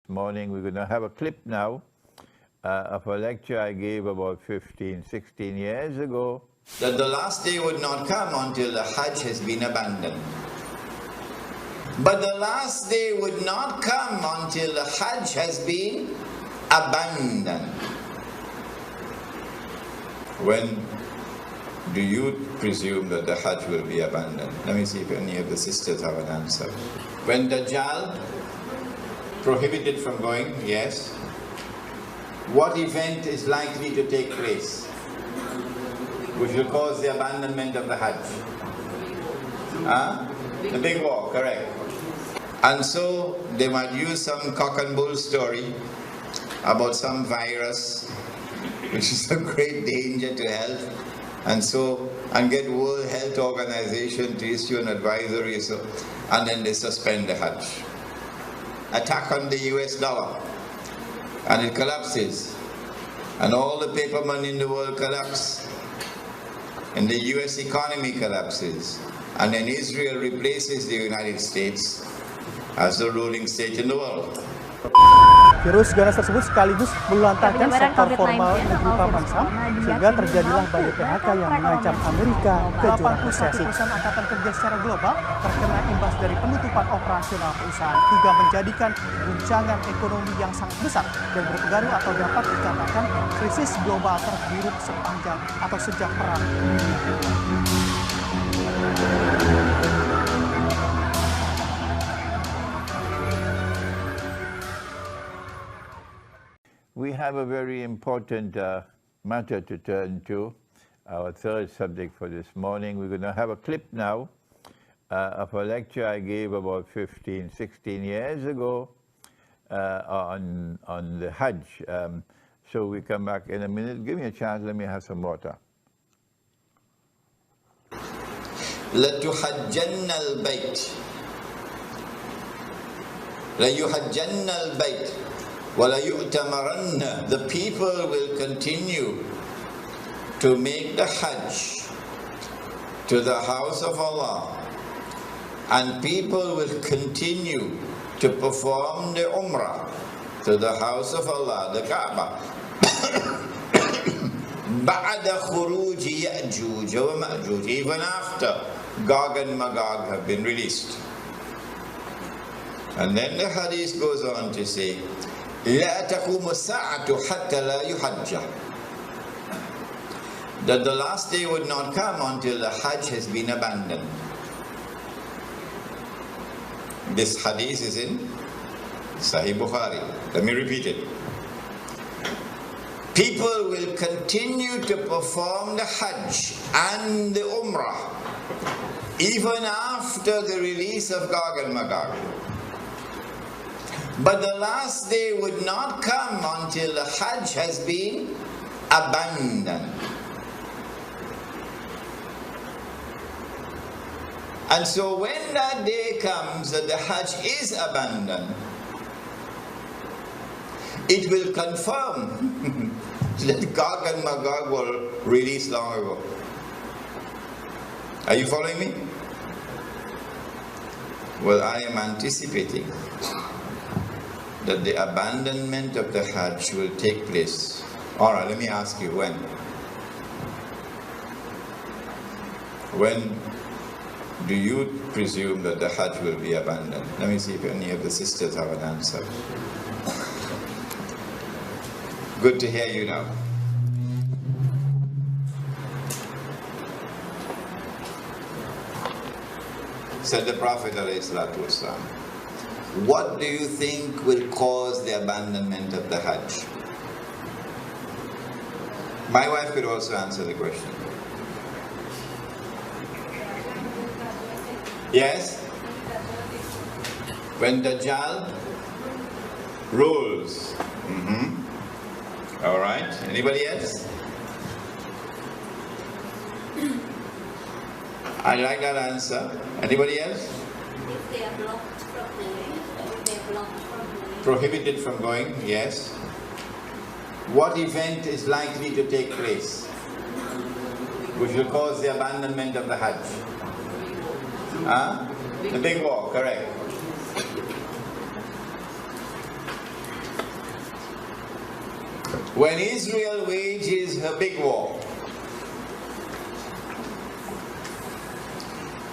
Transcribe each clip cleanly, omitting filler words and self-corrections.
morning. We're going to have a clip now of a lecture I gave about 15, 16 years ago. That the last day would not come until the Hajj has been abandoned. But the last day would not come until the Hajj has been abandoned. When do you presume that the Hajj will be abandoned? Let me see if any of the sisters have an answer. When Dajjal prohibited from going, yes. What event is likely to take place which will cause the abandonment of the Hajj? The big war, correct. And so they might use some cock and bull story about some virus which is a great danger to health, and get World Health Organization to issue an advisory, and then they suspend the Hajj. Attack on the US dollar, and it collapses, and all the paper money in the world collapse, and the US economy collapses, and then Israel replaces the United States as the ruling state in the world. Virus ganas tersebut sekaligus melantarkan sektor formal negeri Papansam, sehingga terjadilah badai PHK yang mengancam Amerika ke jurang resesi. Perusahaan angkatan kerja secara global terkena imbas dari penutupan operasional perusahaan, hingga menjadikan guncangan ekonomi yang sangat besar dan berpengaruh atau dapat dikatakan krisis global terburuk sepanjang atau sejak perang dunia. We have a very important matter to turn to, our third subject for this morning. We're going to have a clip now of a lecture I gave about 15, 16 years ago on the Hajj. So we come back in a minute. Give me a chance, let me have some water. لَتُحَجَّنَّ الْبَيْتِ لَيُحَجَّنَّ الْبَيْتِ وَلَيُؤْتَمَرَنَّ. The people will continue to make the Hajj to the house of Allah, and people will continue to perform the Umrah to the house of Allah, the Kaaba. بَعْدَ خُرُوجِ يَأْجُوجَ وَمَأْجُوجَ. Even after Gog and Magog have been released. And then the hadith goes on to say, لا تقوم الساعة حتى لا يحج. That the last day would not come until the Hajj has been abandoned. This hadith is in Sahih Bukhari. Let me repeat it. People will continue to perform the Hajj and the Umrah even after the release of Gog and Magog. But the last day would not come until the Hajj has been abandoned. And so when that day comes that the Hajj is abandoned, it will confirm that Gog and Magog were released long ago. Are you following me? Well, I am anticipating that the abandonment of the Hajj will take place. All right, let me ask you, when? When do you presume that the Hajj will be abandoned? Let me see if any of the sisters have an answer. Good to hear you now. Said the Prophet ﷺ, what do you think will cause the abandonment of the Hajj? My wife could also answer the question. Yes? When Dajjal rules. All right. Anybody else? I like that answer. Anybody else? If they are blocked from going. Prohibited from going, yes. What event is likely to take place which will cause the abandonment of the Hajj? The big war, correct. when Israel wages her big war,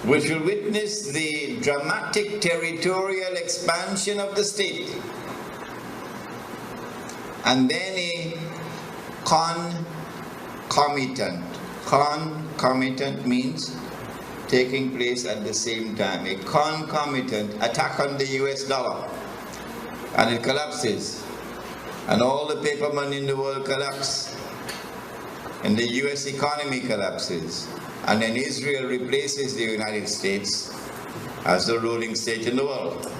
which will witness the dramatic territorial expansion of the state, and then a concomitant means taking place at the same time, a concomitant attack on the US dollar, and it collapses, and all the paper money in the world collapse, and the US economy collapses, and then Israel replaces the United States as the ruling state in the world.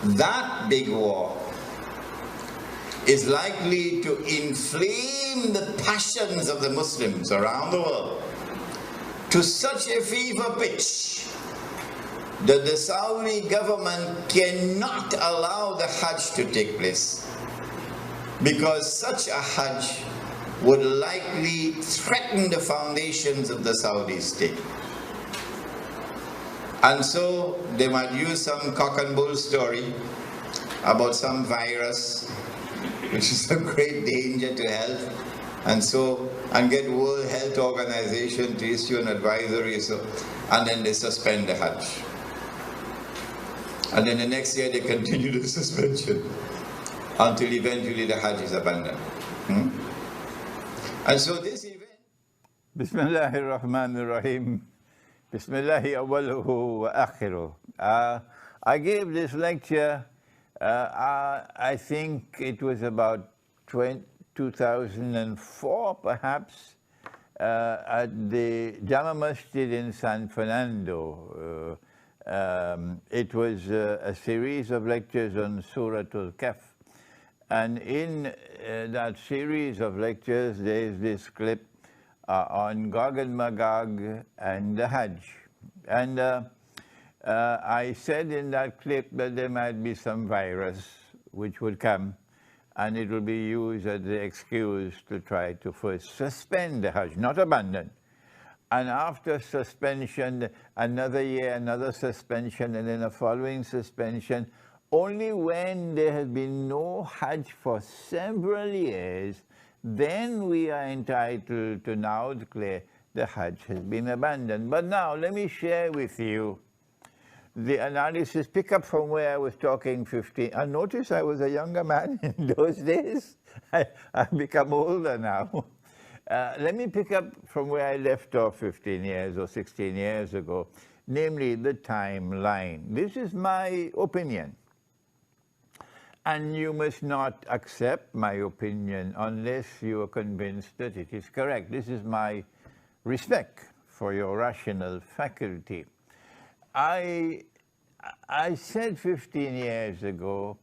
That big war is likely to inflame the passions of the Muslims around the world to such a fever pitch that the Saudi government cannot allow the Hajj to take place, because such a Hajj would likely threaten the foundations of the Saudi state. And so they might use some cock and bull story about some virus which is a great danger to health, and get World Health Organization to issue an advisory, and then they suspend the Hajj. And then the next year they continue the suspension until eventually the Hajj is abandoned. And so this event... Bismillahir Rahmanir Rahim. Bismillahi awwaluhu wa akhiruh. I gave this lecture, I think it was about 2004 perhaps, at the Jama Masjid in San Fernando. It was a series of lectures on Surah Al-Kahf. And in that series of lectures, there is this clip on Gog and Magog and the Hajj. And I said in that clip that there might be some virus which would come, and it will be used as the excuse to try to first suspend the Hajj, not abandon. And after suspension, another year, another suspension, and then a following suspension. Only when there has been no Hajj for several years, then we are entitled to now declare the Hajj has been abandoned. But now let me share with you the analysis, pick up from where I was talking 15. And notice I was a younger man in those days. I've become older now. Let me pick up from where I left off 15 years or 16 years ago, namely the timeline. This is my opinion. And you must not accept my opinion unless you are convinced that it is correct. This is my respect for your rational faculty. I said 15 years ago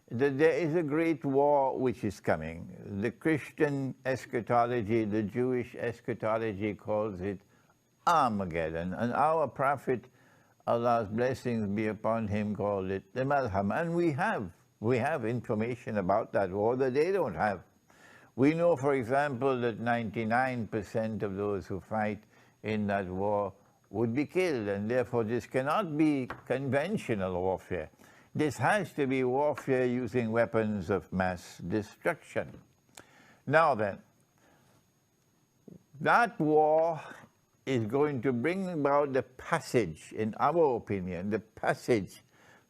that there is a great war which is coming. The Christian eschatology, the Jewish eschatology calls it Armageddon. And our prophet, Allah's blessings be upon him, called it the Malham. And we have information about that war that they don't have. We know, for example, that 99% of those who fight in that war would be killed, and therefore this cannot be conventional warfare. This has to be warfare using weapons of mass destruction. Now then, that war is going to bring about the passage, in our opinion, the passage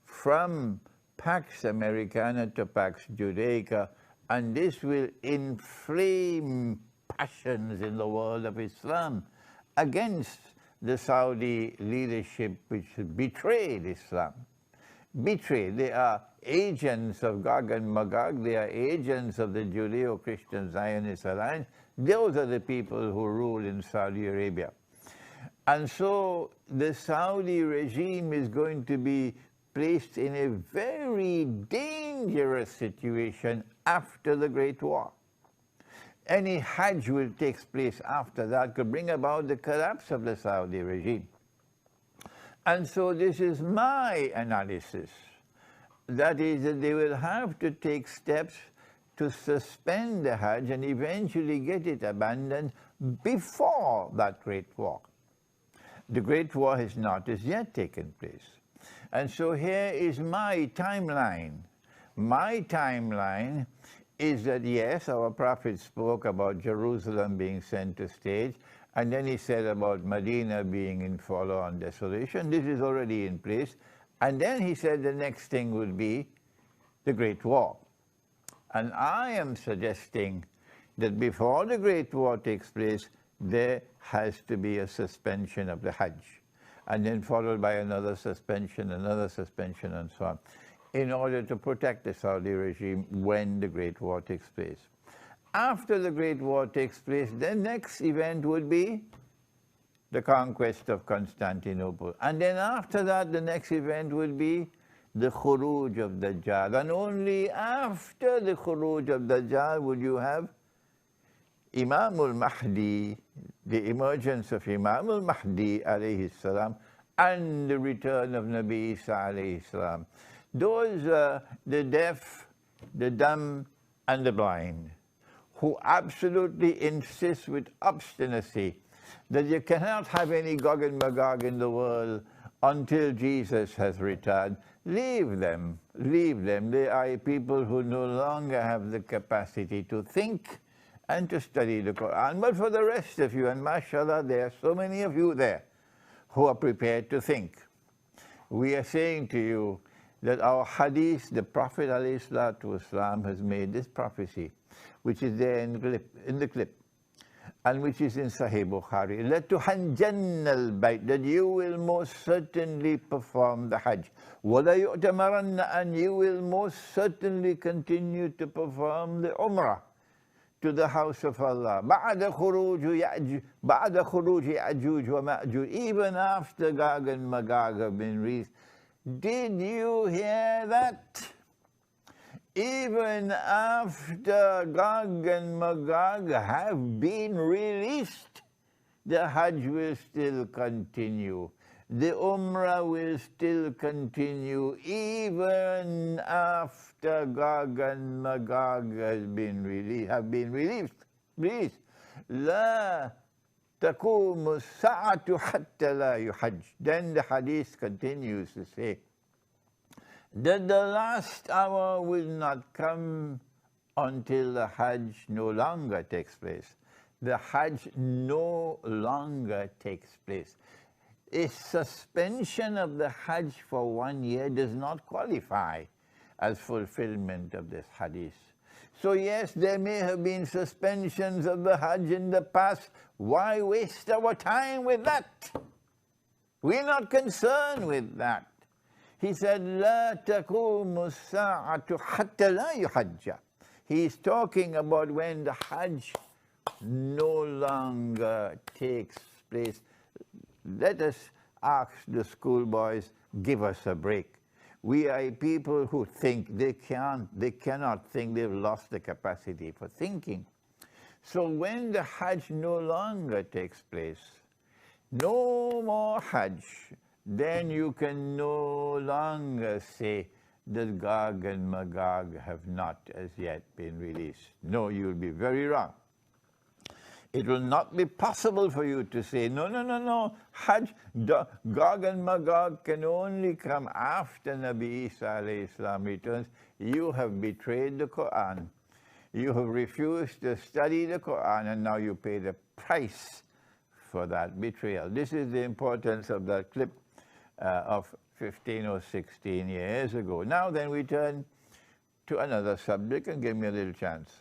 from Pax Americana to Pax Judaica, and this will inflame passions in the world of Islam against the Saudi leadership, which betrayed Islam. Betrayed. They are agents of Gog and Magog. They are agents of the Judeo-Christian Zionist Alliance. Those are the people who rule in Saudi Arabia. And so the Saudi regime is going to be placed in a very dangerous situation after the Great War. Any Hajj will take place after that could bring about the collapse of the Saudi regime. And so this is my analysis. That is, that they will have to take steps to suspend the Hajj and eventually get it abandoned before that Great War. The Great War has not as yet taken place. And so here is my timeline. My timeline is that, yes, our prophet spoke about Jerusalem being center stage, and then he said about Medina being in forlorn desolation. This is already in place. And then he said the next thing would be the Great War. And I am suggesting that before the Great War takes place, there has to be a suspension of the Hajj, and then followed by another suspension, and so on, in order to protect the Saudi regime when the Great War takes place. After the Great War takes place, the next event would be the conquest of Constantinople. And then after that, the next event would be the Khuruj of Dajjal. And only after the Khuruj of Dajjal would you have Imam al-Mahdi, the emergence of Imam al-Mahdi alayhi salam, and the return of Nabi Isa alayhi salam. Those the deaf, the dumb, and the blind, who absolutely insist with obstinacy that you cannot have any Gog and Magog in the world until Jesus has returned. Leave them, leave them. They are people who no longer have the capacity to think and to study the Quran. But for the rest of you, and mashallah, there are so many of you there who are prepared to think. We are saying to you that our hadith, the Prophet ﷺ has made this prophecy, which is there in the clip, and which is in Sahih Bukhari, لَتُحَنْجَنَّ الْبَيْتِ, that you will most certainly perform the Hajj. وَلَا يُؤْتَمَرَنَّ, and you will most certainly continue to perform the Umrah to the house of Allah. بَعْدَ خُرُوجِ يَأْجُوجُ وَمَأْجُوجُ, even after Gog and Magog have been released. Did you hear that? Even after Gog and Magog have been released, the Hajj will still continue. The Umrah will still continue even after Gog and Magog have been released. لا تقوم الساعة حتى لا يحج. Then the hadith continues to say that the last hour will not come until the Hajj no longer takes place. The Hajj no longer takes place. A suspension of the Hajj for 1 year does not qualify as fulfillment of this hadith. So yes, there may have been suspensions of the Hajj in the past. Why waste our time with that? We're not concerned with that. He said, لا تقوم الساعة حتى لا يحج. He's talking about when the Hajj no longer takes place. Let us ask the schoolboys, give us a break. We are people who think. They cannot think. They've lost the capacity for thinking. So when the Hajj no longer takes place, no more Hajj, then you can no longer say that Gog and Magog have not as yet been released. No, you'll be very wrong. It will not be possible for you to say, no, Hajj, Gog and Magog can only come after Nabi Isa alayhi salam returns. You have betrayed the Quran. You have refused to study the Quran, and now you pay the price for that betrayal. This is the importance of that clip of 15 or 16 years ago. Now then we turn to another subject, and give me a little chance.